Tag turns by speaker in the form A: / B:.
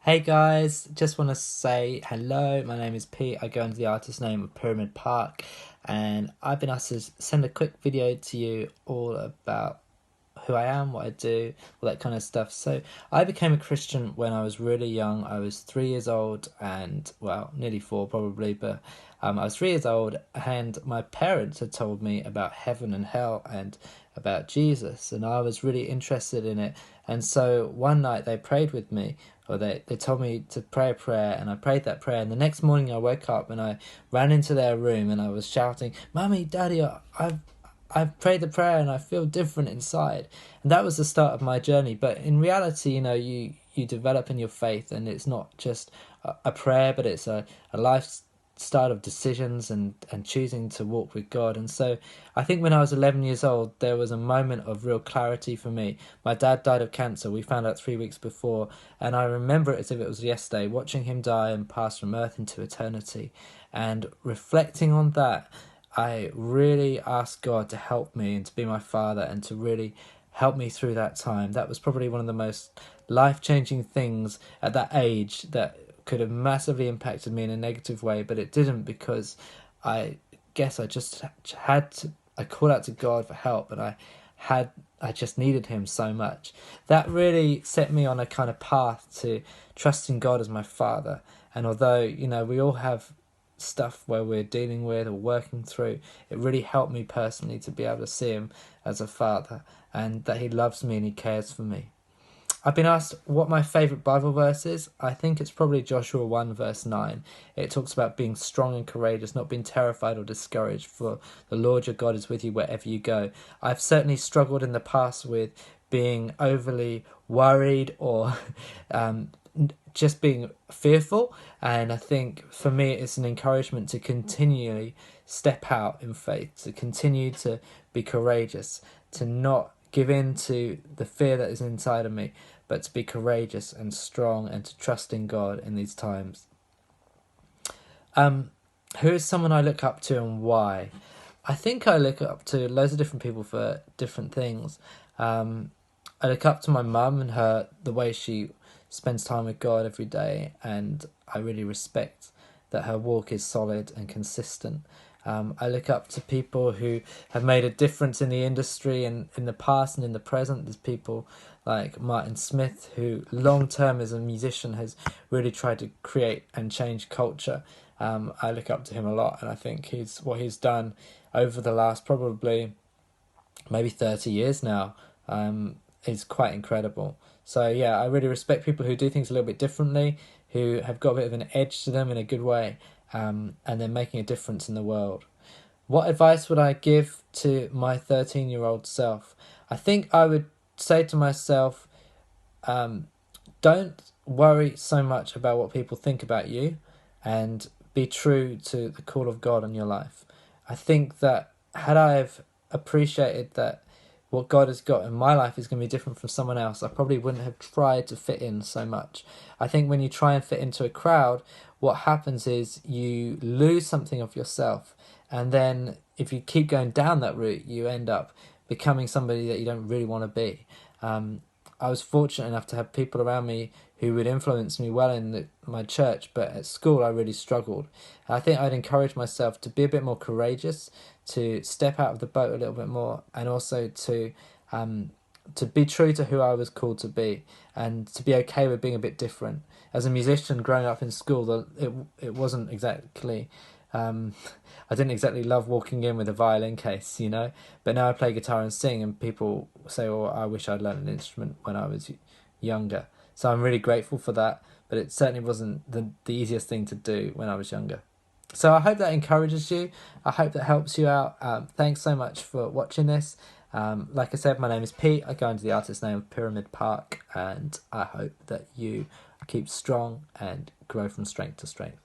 A: Hey guys, just want to say hello. My name is Pete. I go under the artist name of Pyramid Park, and I've been asked to send a quick video to you all about who I am, what I do, all that kind of stuff. So, I became a Christian when I was really young. I was 3 years old, and well, nearly four probably, but I was 3 years old, and my parents had told me about heaven and hell and about Jesus, and I was really interested in it. And so one night they prayed with me, or they told me to pray a prayer, and I prayed that prayer. And the next morning I woke up and I ran into their room and I was shouting, "Mummy, Daddy, I've prayed the prayer and I feel different inside." And that was the start of my journey. But in reality, you develop in your faith, and it's not just a prayer, but it's a lifestyle of decisions and choosing to walk with God. And so I think when I was 11 years old, there was a moment of real clarity for me. My dad died of cancer. We found out 3 weeks before. And I remember it as if it was yesterday, watching him die and pass from earth into eternity. And reflecting on that, I really asked God to help me and to be my father and to really help me through that time. That was probably one of the most life-changing things at that age that could have massively impacted me in a negative way, but it didn't, because I guess I just had to. I called out to God for help, and I just needed Him so much. That really set me on a kind of path to trusting God as my Father. And although we all have stuff where we're dealing with or working through, it really helped me personally to be able to see Him as a Father, and that He loves me and He cares for me. I've been asked what my favourite Bible verse is. I think it's probably Joshua 1 verse 9. It talks about being strong and courageous, not being terrified or discouraged, for the Lord your God is with you wherever you go. I've certainly struggled in the past with being overly worried or just being fearful. And I think for me, it's an encouragement to continually step out in faith, to continue to be courageous, to not give in to the fear that is inside of me, but to be courageous and strong and to trust in God in these times. Who is someone I look up to and why? I think I look up to loads of different people for different things. I look up to my mum and the way she spends time with God every day, and I really respect that her walk is solid and consistent. I look up to people who have made a difference in the industry and in the past and in the present. There's people like Martin Smith, who long term as a musician has really tried to create and change culture. I look up to him a lot, and I think what he's done over the last probably maybe 30 years now is quite incredible. So yeah, I really respect people who do things a little bit differently, who have got a bit of an edge to them in a good way, and they're making a difference in the world. What advice would I give to my 13-year-old self? I think I would say to myself, don't worry so much about what people think about you, and be true to the call of God on your life. I think that had I have appreciated that what God has got in my life is going to be different from someone else, I probably wouldn't have tried to fit in so much. I think when you try and fit into a crowd, what happens is you lose something of yourself. And then if you keep going down that route, you end up becoming somebody that you don't really want to be. I was fortunate enough to have people around me who would influence me well in my church, but at school I really struggled. I think I'd encourage myself to be a bit more courageous, to step out of the boat a little bit more, and also to be true to who I was called to be, and to be okay with being a bit different. As a musician growing up in school, it wasn't exactly I didn't exactly love walking in with a violin case, but now I play guitar and sing, and people say, "Oh, I wish I'd learned an instrument when I was younger." So I'm really grateful for that, but it certainly wasn't the easiest thing to do when I was younger. So I hope that encourages you. I hope that helps you out. Thanks so much for watching this. Like I said, my name is Pete. I go under the artist name of Pyramid Park, and I hope that you keep strong and grow from strength to strength.